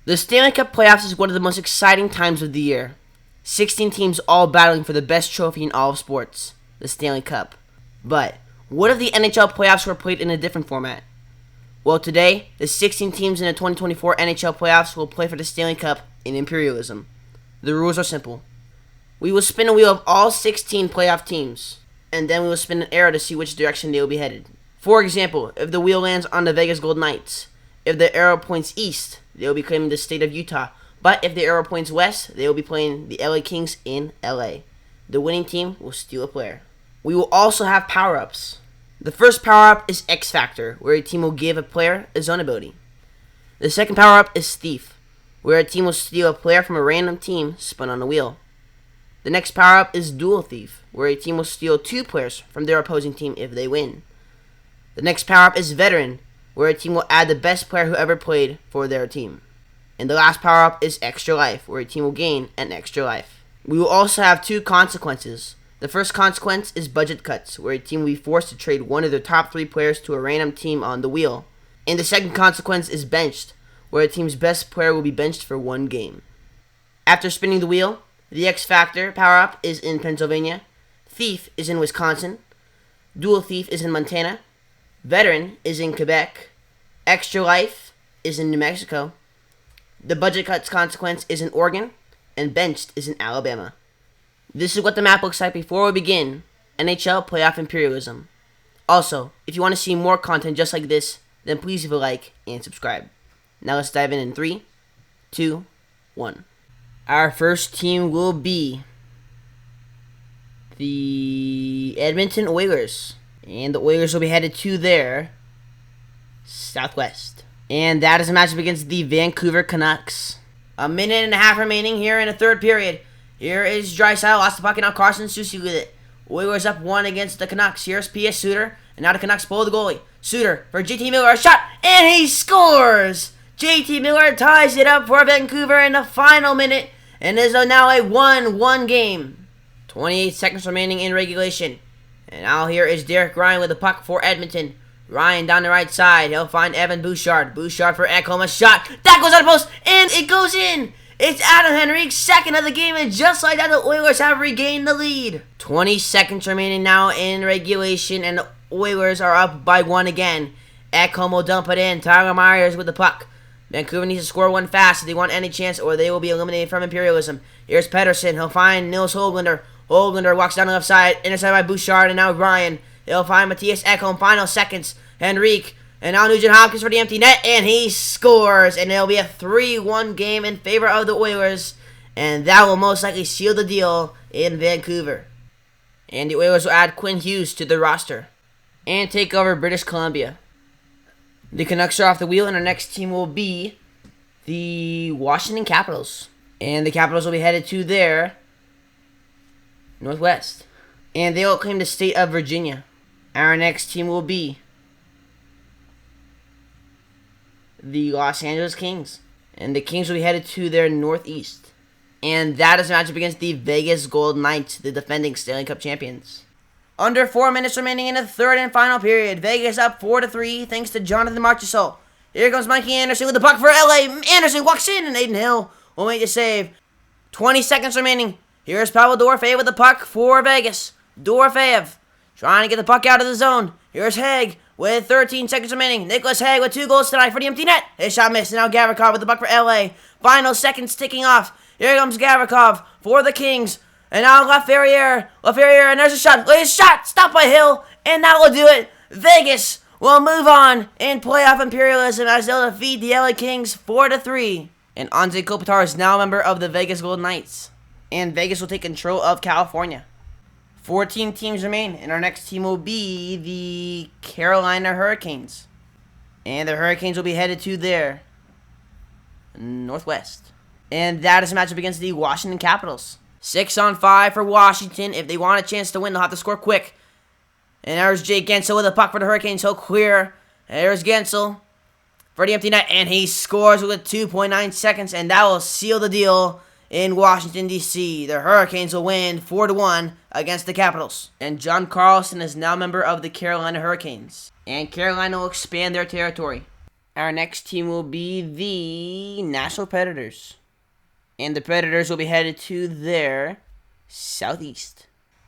The Stanley Cup playoffs is one of the most exciting times of the year. 16 teams all battling for the best trophy in all of sports, the Stanley Cup. But what if the NHL playoffs were played in a different format? Well, today, the 16 teams in the 2024 NHL playoffs will play for the Stanley Cup in Imperialism. The rules are simple. We will spin a wheel of all 16 playoff teams, and then we will spin an arrow to see which direction they will be headed. For example, if the wheel lands on the Vegas Golden Knights, if the arrow points east, they will be claiming the state of Utah. But if the arrow points west, they will be playing the LA Kings in LA. The winning team will steal a player. We will also have power-ups. The first power-up is X Factor, where a team will give a player a zone ability. The second power-up is Thief, where a team will steal a player from a random team spun on a wheel. The next power-up is Dual Thief, where a team will steal 2 players from their opposing team if they win. The next power-up is Veteran, where a team will add the best player who ever played for their team. And the last power-up is Extra Life, where a team will gain an extra life. We will also have 2 consequences. The first consequence is Budget Cuts, where a team will be forced to trade one of their top 3 players to a random team on the wheel. And the second consequence is Benched, where a team's best player will be benched for 1 game. After spinning the wheel, the X Factor power-up is in Pennsylvania, Thief is in Wisconsin, Dual Thief is in Montana, Veteran is in Quebec, Extra Life is in New Mexico, the Budget Cuts consequence is in Oregon, and Benched is in Alabama. This is what the map looks like before we begin NHL Playoff Imperialism. Also, if you want to see more content just like this, then please leave a like and subscribe. Now let's dive in 3, 2, 1. Our first team will be the Edmonton Oilers. And the Oilers will be headed to their southwest. And that is a matchup against the Vancouver Canucks. 1.5 minutes remaining here in the third period. Here is Draisaitl, lost the puck, and now Carson Soucy with it. Oilers up 1 against the Canucks. Here's P.S. Suter, and now the Canucks pull the goalie. Suter for JT Miller, a shot, and he scores! JT Miller ties it up for Vancouver in the final minute, and is now a 1-1 game. 28 seconds remaining in regulation. And now here is Derek Ryan with the puck for Edmonton. Ryan down the right side. He'll find Evan Bouchard. Bouchard for Ekholm. A shot. That goes on the post. And it goes in. It's Adam Henrique's second of the game. And just like that, the Oilers have regained the lead. 20 seconds remaining now in regulation. And the Oilers are up by 1 again. Ekholm will dump it in. Tyler Myers with the puck. Vancouver needs to score 1 fast if they want any chance, or they will be eliminated from Imperialism. Here's Pettersson. He'll find Nils Höglander. Höglander walks down the left side, intercepted by Bouchard, and now Ryan. He'll find Matthias Ekholm, final seconds. Henrique, and now Nugent Hopkins for the empty net, and he scores. And it'll be a 3-1 game in favor of the Oilers, and that will most likely seal the deal in Vancouver. And the Oilers will add Quinn Hughes to the roster and take over British Columbia. The Canucks are off the wheel, and our next team will be the Washington Capitals. And the Capitals will be headed to their northwest. And they will claim the state of Virginia. Our next team will be the Los Angeles Kings. And the Kings will be headed to their northeast. And that is a matchup against the Vegas Golden Knights, the defending Stanley Cup champions. Under 4 minutes remaining in the third and final period. Vegas up 4-3 thanks to Jonathan Marchessault. Here comes Mikey Anderson with the puck for LA. Anderson walks in, and Aiden Hill will make the save. 20 seconds remaining. Here's Pavel Dorofeyev with the puck for Vegas. Dorofeyev trying to get the puck out of the zone. Here's Haig with 13 seconds remaining. Nicholas Haig with 2 goals tonight for the empty net. His shot missed, and now Gavrikov with the puck for LA. Final seconds ticking off. Here comes Gavrikov for the Kings. And now LaFerriere, and there's a shot. His shot stopped by Hill, and that will do it. Vegas will move on in playoff imperialism as they'll defeat the LA Kings 4-3. And Anze Kopitar is now a member of the Vegas Golden Knights. And Vegas will take control of California. 14 teams remain, and our next team will be the Carolina Hurricanes. And the Hurricanes will be headed to their northwest. And that is a matchup against the Washington Capitals. 6-on-5 for Washington. If they want a chance to win, they'll have to score quick. And there's Jake Gensel with a puck for the Hurricanes. He'll clear. There's Gensel for the empty net, and he scores with 2.9 seconds, and that will seal the deal in Washington, D.C. The Hurricanes will win 4-1 against the Capitals. And John Carlson is now a member of the Carolina Hurricanes. And Carolina will expand their territory. Our next team will be the Nashville Predators. And the Predators will be headed to their southeast.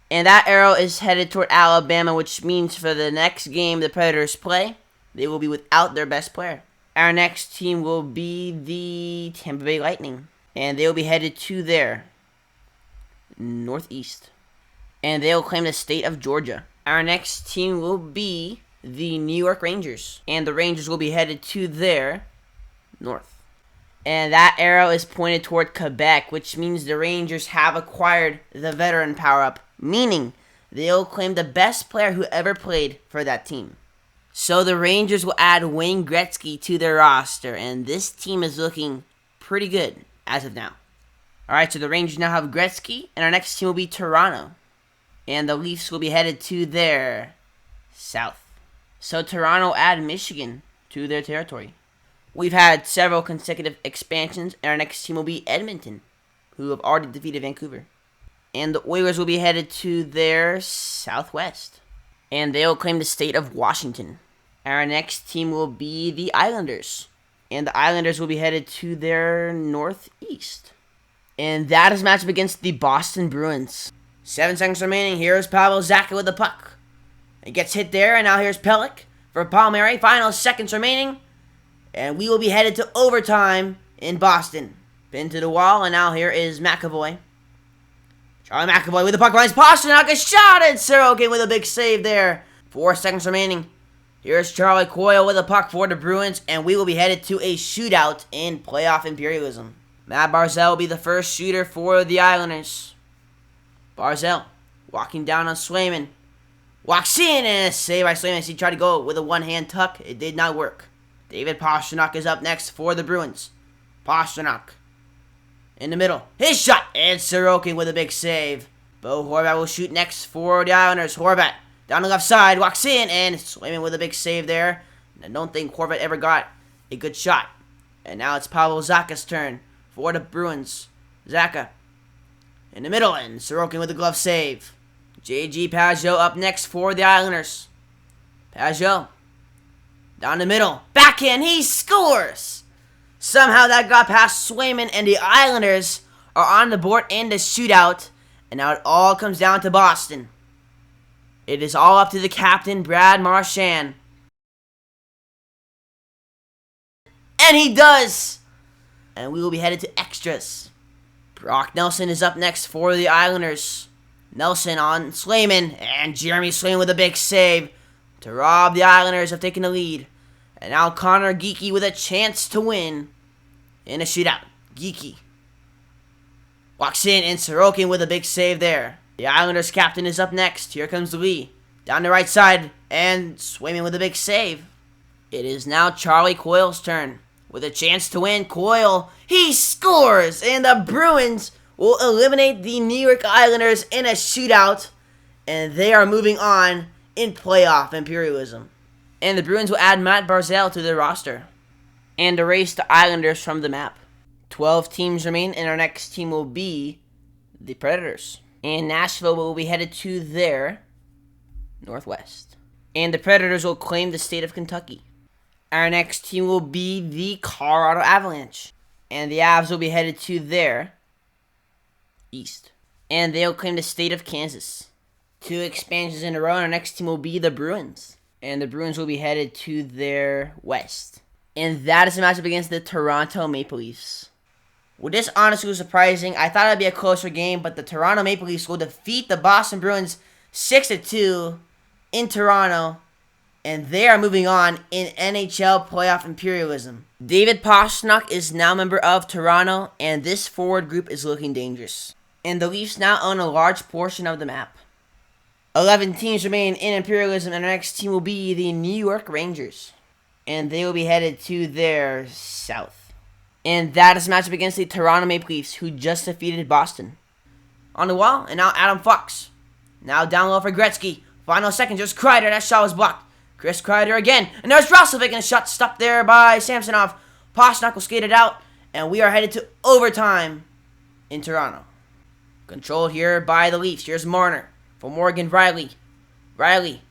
And that arrow is headed toward Alabama, which means for the next game the Predators play, they will be without their best player. Our next team will be the Tampa Bay Lightning. And they will be headed to their northeast. And they will claim the state of Georgia. Our next team will be the New York Rangers. And the Rangers will be headed to their north. And that arrow is pointed toward Quebec, which means the Rangers have acquired the veteran power-up, meaning they'll claim the best player who ever played for that team. So the Rangers will add Wayne Gretzky to their roster, and this team is looking pretty good as of now. Alright, so the Rangers now have Gretzky, and our next team will be Toronto. And the Leafs will be headed to their south. So Toronto add Michigan to their territory. We've had several consecutive expansions, and our next team will be Edmonton, who have already defeated Vancouver. And the Oilers will be headed to their southwest, and they will claim the state of Washington. Our next team will be the Islanders, and the Islanders will be headed to their northeast. And that is matched up against the Boston Bruins. 7 seconds remaining. Here's Pavel Zacha with the puck. It gets hit there, and now here's Pelech for Palmieri. Final seconds remaining. And we will be headed to overtime in Boston. Pinned to the wall, and now here is McAvoy. Charlie McAvoy with the puck finds Pastrnak, a shot, and Sorokin with a big save there. 4 seconds remaining. Here's Charlie Coyle with the puck for the Bruins, and we will be headed to a shootout in Playoff Imperialism. Matt Barzal will be the first shooter for the Islanders. Barzal walking down on Swayman. Walks in, and a save by Swayman as he tried to go with a one-hand tuck. It did not work. David Pastrnak is up next for the Bruins. Pastrnak in the middle. His shot, and Sorokin with a big save. Bo Horvat will shoot next for the Islanders. Horvat down the left side, walks in, and Swayman with a big save there. I don't think Horvat ever got a good shot. And now it's Pavel Zacha's turn for the Bruins. Zacha in the middle, and Sorokin with a glove save. J.G. Pageau up next for the Islanders. Pageau down the middle. Backhand, he scores! Somehow that got past Swayman, and the Islanders are on the board in the shootout. And now it all comes down to Boston. It is all up to the captain, Brad Marchand. And he does! And we will be headed to extras. Brock Nelson is up next for the Islanders. Nelson on Swayman, and Jeremy Swayman with a big save to rob the Islanders of taking the lead. And now Connor Geekie with a chance to win in a shootout. Geekie walks in, and Sorokin with a big save there. The Islanders captain is up next. Here comes Lee down the right side, and Swayman with a big save. It is now Charlie Coyle's turn with a chance to win. Coyle, he scores, and the Bruins will eliminate the New York Islanders in a shootout, and they are moving on in Playoff Imperialism. And the Bruins will add Matt Barzal to their roster and erase the Islanders from the map. 12 teams remain, and our next team will be the Predators. And Nashville will be headed to their northwest. And the Predators will claim the state of Kentucky. Our next team will be the Colorado Avalanche. And the Avs will be headed to their east. And they'll claim the state of Kansas. 2 expansions in a row, and our next team will be the Bruins. And the Bruins will be headed to their west. And that is a matchup against the Toronto Maple Leafs. Well, this honestly was surprising. I thought it would be a closer game, but the Toronto Maple Leafs will defeat the Boston Bruins 6-2 in Toronto. And they are moving on in NHL Playoff Imperialism. David Pastrnak is now a member of Toronto, and this forward group is looking dangerous. And the Leafs now own a large portion of the map. 11 teams remain in Imperialism, and our next team will be the New York Rangers. And they will be headed to their south. And that is a matchup against the Toronto Maple Leafs, who just defeated Boston. On the wall, and now Adam Fox. Now down low for Gretzky. Final seconds, there's Kreider, that shot was blocked. Chris Kreider again, and there's Roslovic, and a shot stopped there by Samsonov. Pastrnak will skate it out, and we are headed to overtime in Toronto. Controlled here by the Leafs. Here's Marner for Morgan Riley.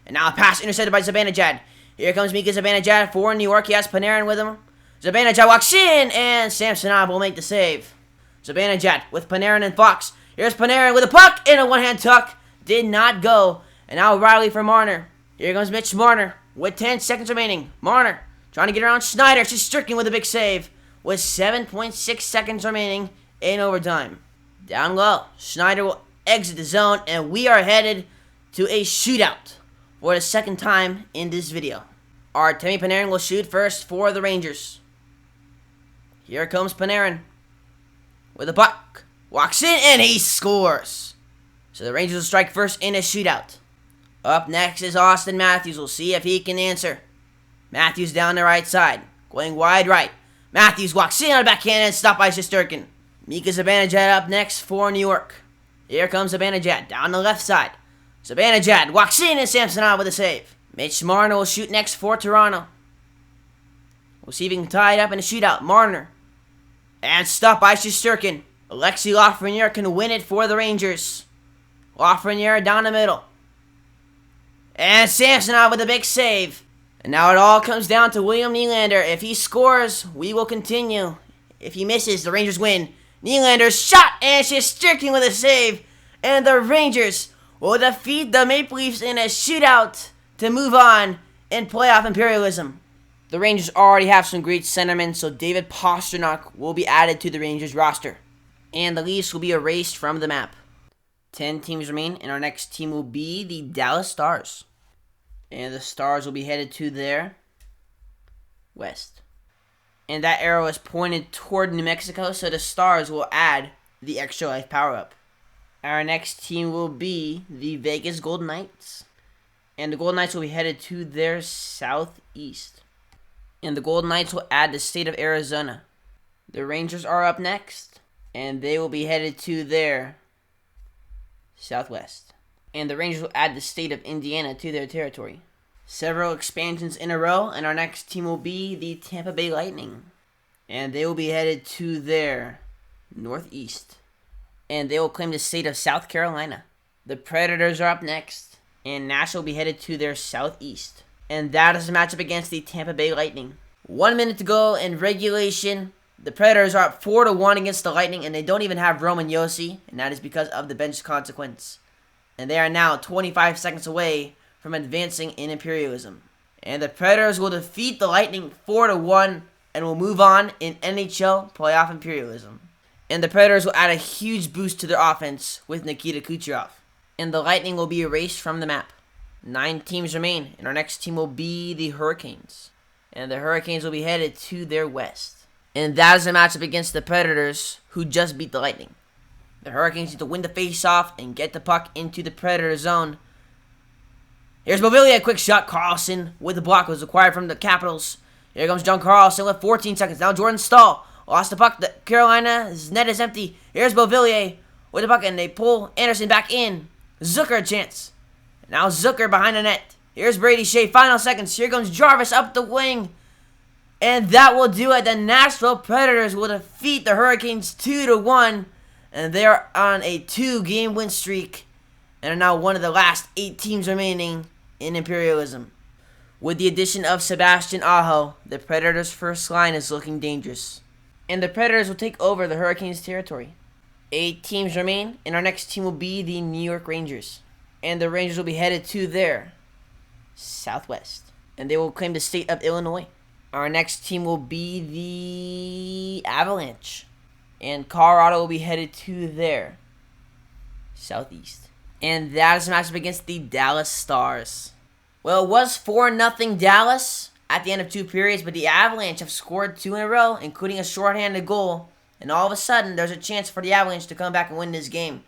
And now a pass intercepted by Zibanejad. Here comes Mika Zibanejad for New York. He has Panarin with him. Zibanejad walks in, and Samsonov will make the save. Zibanejad with Panarin and Fox. Here's Panarin with a puck and a one-hand tuck. Did not go. And now Riley for Marner. Here comes Mitch Marner with 10 seconds remaining. Marner trying to get around Schneider. Shesterkin with a big save with 7.6 seconds remaining in overtime. Down low, Schneider will exit the zone, and we are headed to a shootout for the second time in this video. Artemi Panarin will shoot first for the Rangers. Here comes Panarin with a puck. Walks in, and he scores. So the Rangers will strike first in a shootout. Up next is Austin Matthews. We'll see if he can answer. Matthews down the right side, going wide right. Matthews walks in on a backhand and stopped by Shesterkin. Mika Zibanejad up next for New York. Here comes Zibanejad down the left side. Zibanejad walks in, and Samsonov with a save. Mitch Marner will shoot next for Toronto. We'll see if he can tie it up in a shootout. Marner. And stopped by Shesterkin. Alexei Lafreniere can win it for the Rangers. Lafreniere down the middle. And Samsonov with a big save. And now it all comes down to William Nylander. If he scores, we will continue. If he misses, the Rangers win. Nylander's shot, and Shesterkin with a save. And the Rangers will defeat the Maple Leafs in a shootout to move on in playoff imperialism. The Rangers already have some great centermen, so David Pastrnak will be added to the Rangers roster. And the Leafs will be erased from the map. 10 teams remain, and our next team will be the Dallas Stars. And the Stars will be headed to their west. And that arrow is pointed toward New Mexico, so the Stars will add the Extra Life power-up. Our next team will be the Vegas Golden Knights. And the Golden Knights will be headed to their southeast. And the Golden Knights will add the state of Arizona. The Rangers are up next, and they will be headed to their southwest. And the Rangers will add the state of Indiana to their territory. Several expansions in a row, and our next team will be the Tampa Bay Lightning. And they will be headed to their northeast. And they will claim the state of South Carolina. The Predators are up next, and Nashville will be headed to their southeast. And that is the matchup against the Tampa Bay Lightning. 1 minute to go in regulation. The Predators are up 4-1 against the Lightning, and they don't even have Roman Josi, and that is because of the bench consequence. And they are now 25 seconds away from advancing in Imperialism. And the Predators will defeat the Lightning 4-1 and will move on in NHL Playoff Imperialism. And the Predators will add a huge boost to their offense with Nikita Kucherov. And the Lightning will be erased from the map. 9 teams remain, and our next team will be the Hurricanes. And the Hurricanes will be headed to their west. And that is a matchup against the Predators, who just beat the Lightning. The Hurricanes need to win the face-off and get the puck into the Predator zone. Here's Beauvillier, quick shot. Carlson with the block was acquired from the Capitals. Here comes John Carlson with 14 seconds. Now Jordan Stahl lost the puck. The Carolina's net is empty. Here's Beauvillier with the puck, and they pull Anderson back in. Zucker a chance. Now Zucker behind the net. Here's Brady Shea. Final seconds. Here comes Jarvis up the wing. And that will do it. The Nashville Predators will defeat the Hurricanes 2-1. And they are on a 2-game win streak. And are now one of the last 8 teams remaining in Imperialism. With the addition of Sebastian Aho, the Predators' first line is looking dangerous. And the Predators will take over the Hurricanes' territory. 8 teams remain, and our next team will be the New York Rangers. And the Rangers will be headed to their southwest. And they will claim the state of Illinois. Our next team will be the Avalanche. And Colorado will be headed to their southeast. And that is a matchup against the Dallas Stars. Well, it was 4-0 Dallas at the end of 2 periods, but the Avalanche have scored 2 in a row, including a shorthanded goal. And all of a sudden, there's a chance for the Avalanche to come back and win this game.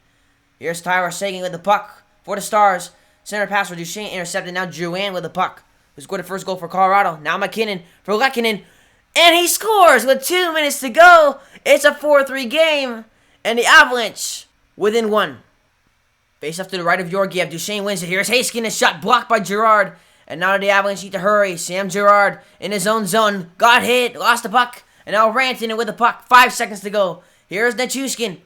Here's Tyler Seguin with the puck for the Stars. Center pass for Duchesne intercepted. Now Drouin with the puck, who scored the first goal for Colorado. Now McKinnon for Lehkonen. And he scores with 2 minutes to go. It's a 4-3 game. And the Avalanche within 1. Face off to the right of Georgiev. Duchesne wins it. Here's Heiskanen. Shot blocked by Girard. And now the Avalanche need to hurry. Sam Girard in his own zone. Got hit. Lost the puck. And now Rantanen with the puck. 5 seconds to go. Here's Nichushkin.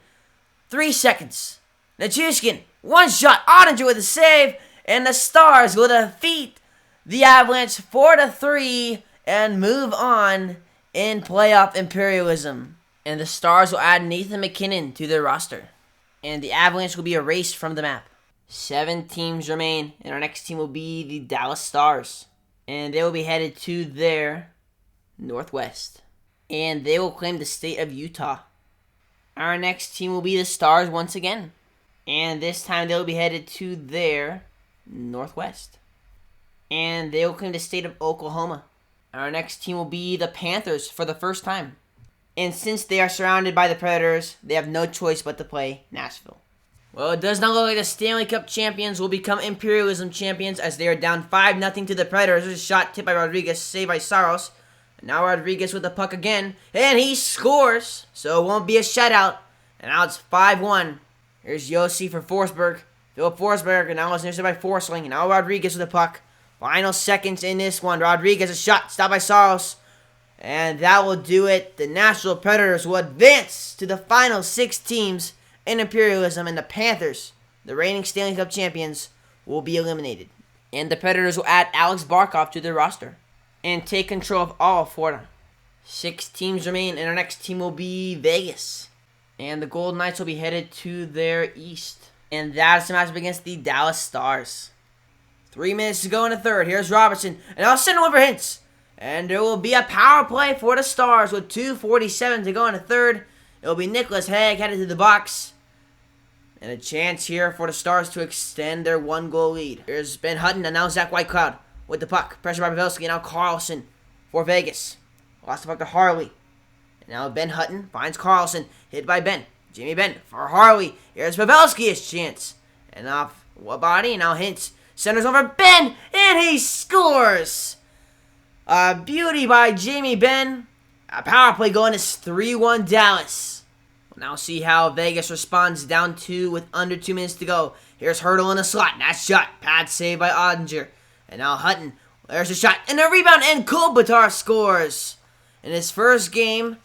3 seconds. Nichushkin. 1 shot. Ottinger with a save. And the Stars will defeat the Avalanche 4-3 and move on in playoff imperialism. And the Stars will add Nathan MacKinnon to their roster. And the Avalanche will be erased from the map. 7 teams remain, and our next team will be the Dallas Stars. And they will be headed to their northwest. And they will claim the state of Utah. Our next team will be the Stars once again. And this time they will be headed to their northwest. And they will claim the state of Oklahoma. Our next team will be the Panthers for the first time. And since they are surrounded by the Predators, they have no choice but to play Nashville. Well, it does not look like the Stanley Cup champions will become Imperialism champions as they are down 5-0 to the Predators. There's a shot tipped by Rodriguez, saved by Saros. And now Rodriguez with the puck again, and he scores, so it won't be a shutout. And now it's 5-1. Here's Yossi for Forsberg. Philip Forsberg, and now it's intercepted by Forsling. And now Rodriguez with the puck. Final seconds in this one. Rodriguez, a shot, stopped by Saros. And that will do it. The Nashville Predators will advance to the final 6 teams in Imperialism, and the Panthers, the reigning Stanley Cup champions, will be eliminated. And the Predators will add Alex Barkov to their roster and take control of all of Florida. 6 teams remain, and our next team will be Vegas. And the Golden Knights will be headed to their east. And that is the matchup against the Dallas Stars. 3 minutes to go in the third. Here's Robertson, and I'll send him over Hintz. And there will be a power play for the Stars with 2:47 to go in the third. It will be Nicholas Hague headed to the box. And a chance here for the Stars to extend their 1-goal lead. Here's Ben Hutton, and now Zach Whitecloud with the puck. Pressure by Pavelski, and now Carlson for Vegas. Lost the puck to Harley. And now Ben Hutton finds Carlson. Hit by Ben. Jamie Benn for Harley. Here's Pavelski, his chance. And off what body? And now Hintz centers over Ben, and he scores! A beauty by Jamie Benn. A power play going is 3-1 Dallas. We'll now see how Vegas responds down 2 with under 2 minutes to go. Here's Hurdle in the slot. Nice shot. Pad saved by Ottinger. And now Hutton. There's a shot. And a rebound. And Kopitar scores. In his first game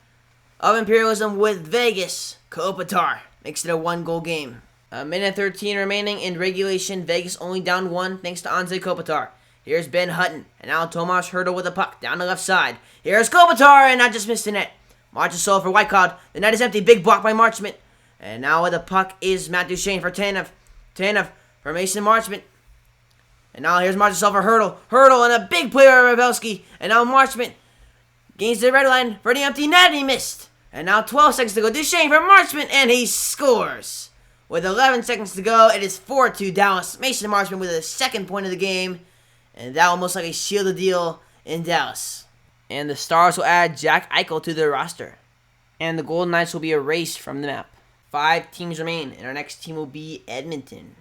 of Imperialism with Vegas, Kopitar makes it a 1-goal game. A minute 13 remaining in regulation. Vegas only down 1 thanks to Anze Kopitar. Here's Ben Hutton. And now Tomas Hurdle with the puck down the left side. Here's Kopitar. And I just missed the net. Marchessault for Whitecloud. The net is empty. Big block by Marchment. And now with the puck is Matt Duchene for Tanev. Tanev for Mason Marchment. And now here's Marchessault for Hurdle. Hurdle and a big play by Pavelski. And now Marchment gains the red line for the empty net. And he missed. And now 12 seconds to go. Duchene for Marchment. And he scores. With 11 seconds to go, it is 4-2 Dallas. Mason Marchment with the 2nd point of the game. And that almost like a shield the deal in Dallas. And the Stars will add Jack Eichel to their roster. And the Golden Knights will be erased from the map. 5 teams remain, and our next team will be Edmonton.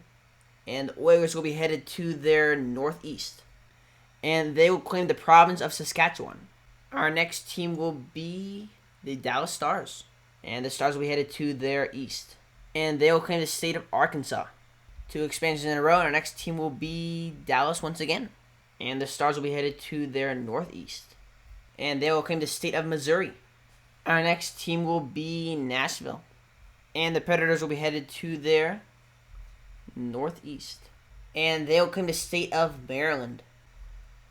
And the Oilers will be headed to their northeast. And they will claim the province of Saskatchewan. Our next team will be the Dallas Stars. And the Stars will be headed to their east. And they will claim the state of Arkansas. 2 expansions in a row, and our next team will be Dallas once again. And the Stars will be headed to their northeast. And they will claim the state of Missouri. Our next team will be Nashville. And the Predators will be headed to their northeast. And they will claim the state of Maryland.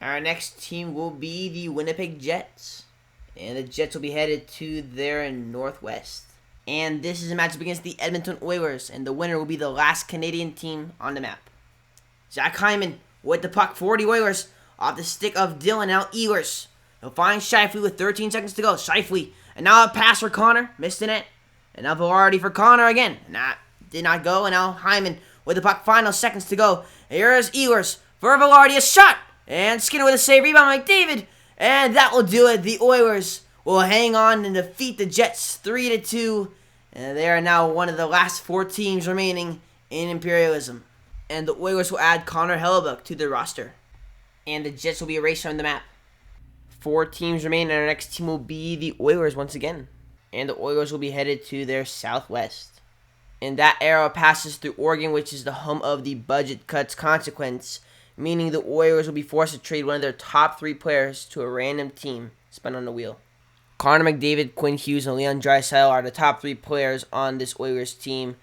Our next team will be the Winnipeg Jets. And the Jets will be headed to their northwest. And this is a matchup against the Edmonton Oilers. And the winner will be the last Canadian team on the map. Zach Hyman with the puck for the Oilers. Off the stick of Dylan, now Ehlers. He'll find Scheifele with 13 seconds to go. Scheifele. And now a pass for Connor. Missed the net. And now Velarde for Connor again. Did not go. And now Hyman with the puck. Final seconds to go. Here is Ehlers for Velarde. A shot. And Skinner with a save. Rebound by David. And that will do it. The Oilers will hang on and defeat the Jets 3-2. And they are now one of the last 4 teams remaining in Imperialism. And the Oilers will add Connor Hellebuck to their roster. And the Jets will be erased from the map. 4 teams remain, and our next team will be the Oilers once again. And the Oilers will be headed to their southwest. And that arrow passes through Oregon, which is the home of the budget cuts consequence, meaning the Oilers will be forced to trade one of their top 3 players to a random team spun on the wheel. Connor McDavid, Quinn Hughes, and Leon Draisaitl are the top 3 players on this Oilers team,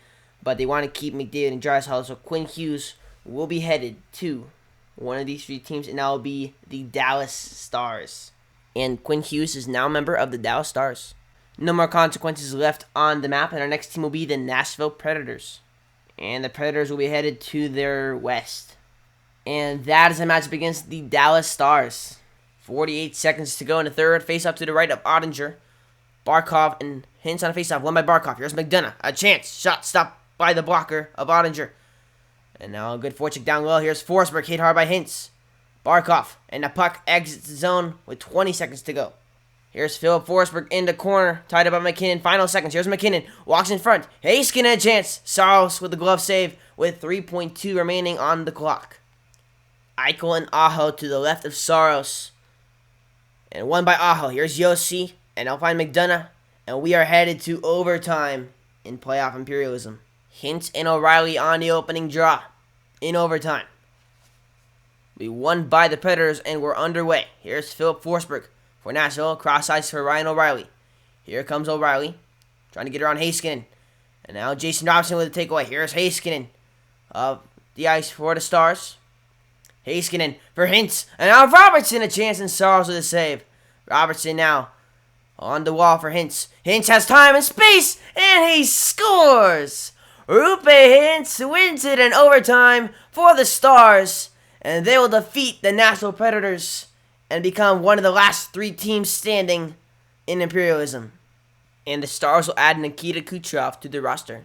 but they want to keep McDavid and Draisaitl, so Quinn Hughes will be headed to one of these three teams, and that will be the Dallas Stars. And Quinn Hughes is now a member of the Dallas Stars. No more consequences left on the map, and our next team will be the Nashville Predators. And the Predators will be headed to their west. And that is a matchup against the Dallas Stars. 48 seconds to go in the third. Face-off to the right of Ottinger. Barkov and Hintz on a face-off. Won by Barkov. Here's McDonough. A chance. Shot stopped by the blocker of Ottinger. And now a good forecheck down low. Here's Forsberg. Hit hard by Hintz. Barkov. And the puck exits the zone with 20 seconds to go. Here's Philip Forsberg in the corner. Tied up by McKinnon. Final seconds. Here's McKinnon. Walks in front. Heiskanen a chance. Saros with the glove save with 3.2 remaining on the clock. Eichel and Aho to the left of Saros. And won by Aho. Here's Yossi. And I'll find McDonough. And we are headed to overtime in Playoff Imperialism. Hintz and O'Reilly on the opening draw in overtime. We won by the Predators and we're underway. Here's Philip Forsberg for Nashville. Cross ice for Ryan O'Reilly. Here comes O'Reilly. Trying to get around Heiskanen. And now Jason Robinson with a takeaway. Here's Heiskanen. Up the ice for the Stars. Heiskanen for Hintz. And now Robertson a chance and Saros with a save. Robertson now on the wall for Hintz. Hintz has time and space. And he scores. Rupe Hintz wins it in overtime for the Stars. And they will defeat the Nashville Predators and become one of the last three teams standing in Imperialism. And the Stars will add Nikita Kucherov to their roster.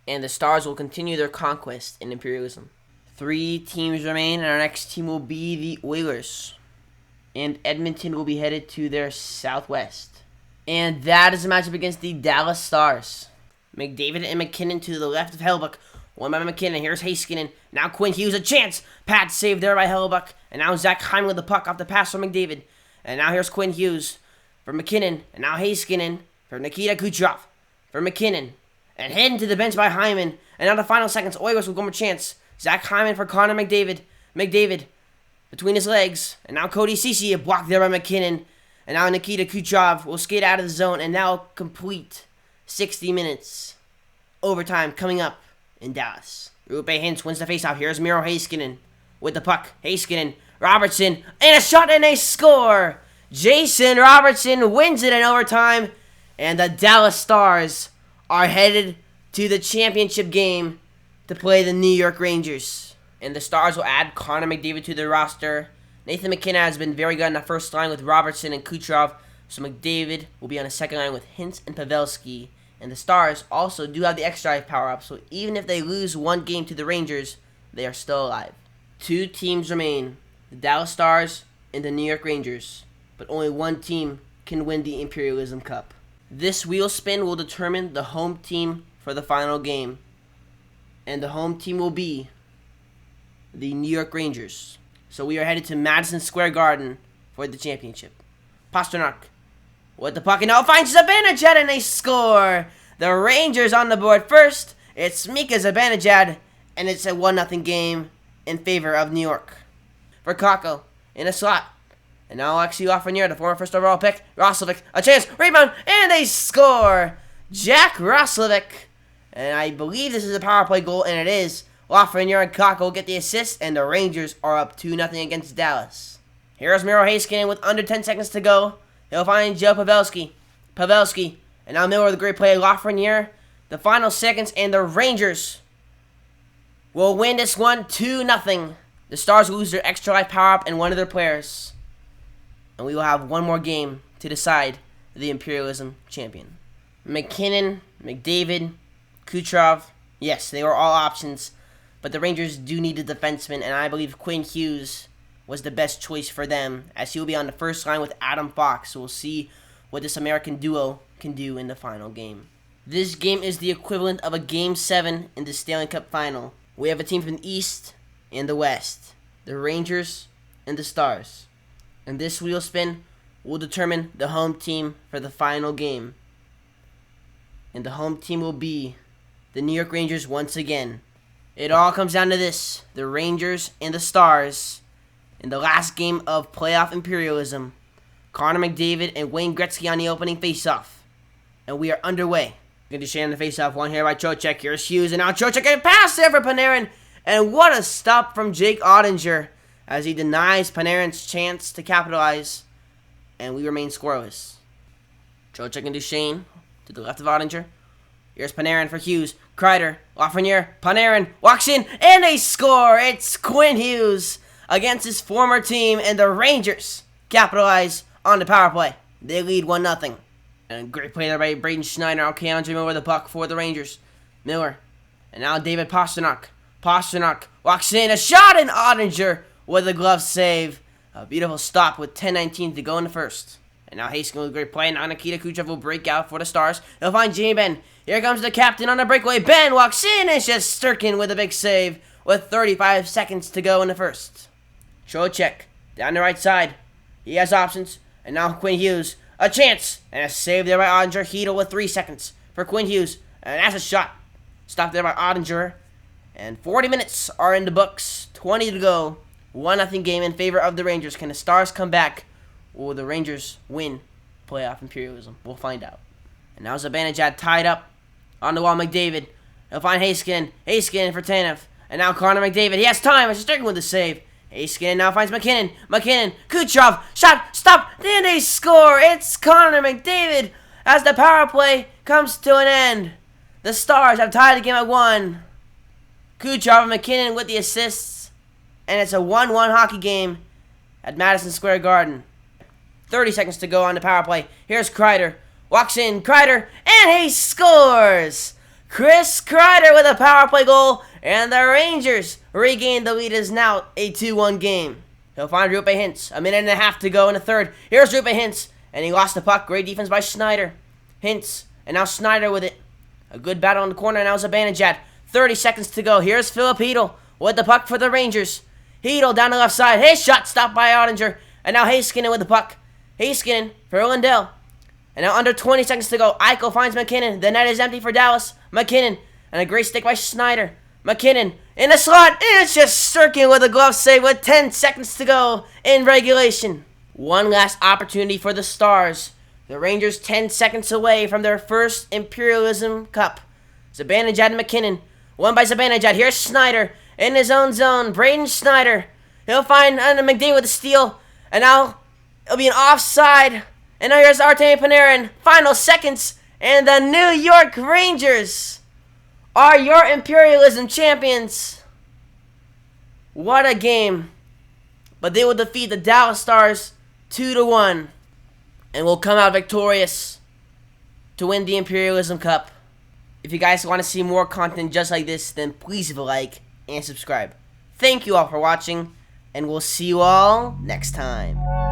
And the Stars will continue their conquest in Imperialism. 3 teams remain, and our next team will be the Oilers. And Edmonton will be headed to their southwest. And that is a matchup against the Dallas Stars. McDavid and McKinnon to the left of Hellbuck. Won by McKinnon. Here's Heiskanen. Now Quinn Hughes a chance. Pat saved there by Hellbuck. And now Zach Hyman with the puck off the pass from McDavid. And now here's Quinn Hughes for McKinnon. And now Heiskanen for Nikita Kucherov. For McKinnon. And hidden to the bench by Hyman. And now the final seconds. Oilers with one more chance. Zach Hyman for Connor McDavid. McDavid between his legs. And now Cody Ceci blocked there by McKinnon. And now Nikita Kucherov will skate out of the zone. And now complete 60 minutes. Overtime coming up in Dallas. Rupe Hintz wins the faceoff. Here's Miro Heiskanen with the puck. Heiskanen, Robertson, and a shot and a score. Jason Robertson wins it in overtime. And the Dallas Stars are headed to the championship game to play the New York Rangers. And the Stars will add Connor McDavid to their roster. Nathan McKinnon has been very good on the first line with Robertson and Kucherov. So McDavid will be on the second line with Hintz and Pavelski. And the Stars also do have the X-Drive power-up. So even if they lose one game to the Rangers, they are still alive. 2 teams remain. The Dallas Stars and the New York Rangers. But only one team can win the Imperialism Cup. This wheel spin will determine the home team for the final game. And the home team will be the New York Rangers. So we are headed to Madison Square Garden for the championship. Pasternak with the puck and now finds Zibanejad and they score. The Rangers on the board first. It's Mika Zibanejad and it's a 1-0 game in favor of New York. For Kakko in a slot. And now Alexei Lafreniere, the former first overall pick. Roslovic, a chance, rebound, and they score. Jack Roslovic. And I believe this is a power play goal, and it is. Lafreniere and Kakko get the assist, and the Rangers are up 2-0 against Dallas. Here's Miro Heiskanen with under 10 seconds to go. He'll find Joe Pavelski. And now Miller with a great play. Lafreniere, the final seconds, and the Rangers will win this one 2-0. The Stars lose their extra life power-up and one of their players. And we will have one more game to decide the Imperialism champion. McKinnon, McDavid, Kucherov, yes, they were all options. But the Rangers do need a defenseman, and I believe Quinn Hughes was the best choice for them, as he will be on the first line with Adam Fox. So we'll see what this American duo can do in the final game. This game is the equivalent of a Game 7 in the Stanley Cup Final. We have a team from the East and the West, the Rangers and the Stars. And this wheel spin will determine the home team for the final game. And the home team will be the New York Rangers once again. It all comes down to this. The Rangers and the Stars in the last game of Playoff Imperialism. Connor McDavid and Wayne Gretzky on the opening faceoff. And we are underway. Going to share on the faceoff. One here by Trocheck. Here's Hughes. And now Trocheck getting pass there for Panarin. And what a stop from Jake Ottinger. as he denies Panarin's chance to capitalize, and we remain scoreless. Trocheck and Duchesne to the left of Ottinger. Here's Panarin for Hughes. Kreider, Lafreniere, Panarin walks in, and they score! It's Quinn Hughes against his former team, and the Rangers capitalize on the power play. They lead 1-0. And great play there by Braden Schneider. Okay, Andre Miller with the puck for the Rangers. Miller. And now David Pastrnak. Pastrnak walks in. A shot, and Ottinger with a glove save. A beautiful stop with 10:19 to go in the first. And now Haskins with a great play. Now Nikita Kucherov will break out for the Stars. He'll find Jamie Benn. Here comes the captain on the breakaway. Benn walks in, and it's just Sturkin with a big save with 35 seconds to go in the first. Trocheck down the right side. He has options. And now Quinn Hughes. A chance. And a save there by Ottinger. Hedel with 3 seconds for Quinn Hughes. And that's a shot. Stopped there by Ottinger. And 40 minutes are in the books. 20 to go. 1-0 game in favor of the Rangers. Can the Stars come back? Or will the Rangers win playoff imperialism? We'll find out. And now Zibanejad tied up on the wall. McDavid. He'll find Heiskanen. Heiskanen for Tanev. And now Connor McDavid. He has time. It's Sturgeon with the save. Heiskanen now finds McKinnon. McKinnon. Kucherov. Shot. Stop. Then they score. It's Connor McDavid as the power play comes to an end. The Stars have tied the game at 1. Kucherov and McKinnon with the assists. And it's a 1-1 hockey game at Madison Square Garden. 30 seconds to go on the power play. Here's Kreider. Walks in. Kreider. And he scores! Chris Kreider with a power play goal. And the Rangers regain the lead. It is now a 2-1 game. He'll find Roope Hintz. A minute and a half to go in the third. Here's Roope Hintz. And he lost the puck. Great defense by Schneider. Hintz. And now Schneider with it. A good battle in the corner. And now Zibanejad. 30 seconds to go. Here's Philip Hedel with the puck for the Rangers. Hedel down the left side. His shot stopped by Ottinger. And now Heiskanen with the puck. Heiskanen for Lindell. And now under 20 seconds to go. Eichel finds McKinnon. The net is empty for Dallas. McKinnon. And a great stick by Schneider. McKinnon in the slot. And it's just Sturkin with a glove save with 10 seconds to go in regulation. One last opportunity for the Stars. The Rangers 10 seconds away from their first Imperialism Cup. Zibanejad and McKinnon. One by Zibanejad. Here's Schneider in his own zone. Braden Schneider. He'll find McDavid with a steal. And now it'll be an offside. And now here's Artemi Panarin. Final seconds. And the New York Rangers are your Imperialism champions. What a game. But they will defeat the Dallas Stars 2-1. And will come out victorious to win the Imperialism Cup. If you guys want to see more content just like this, then please leave a like and subscribe. Thank you all for watching, and we'll see you all next time.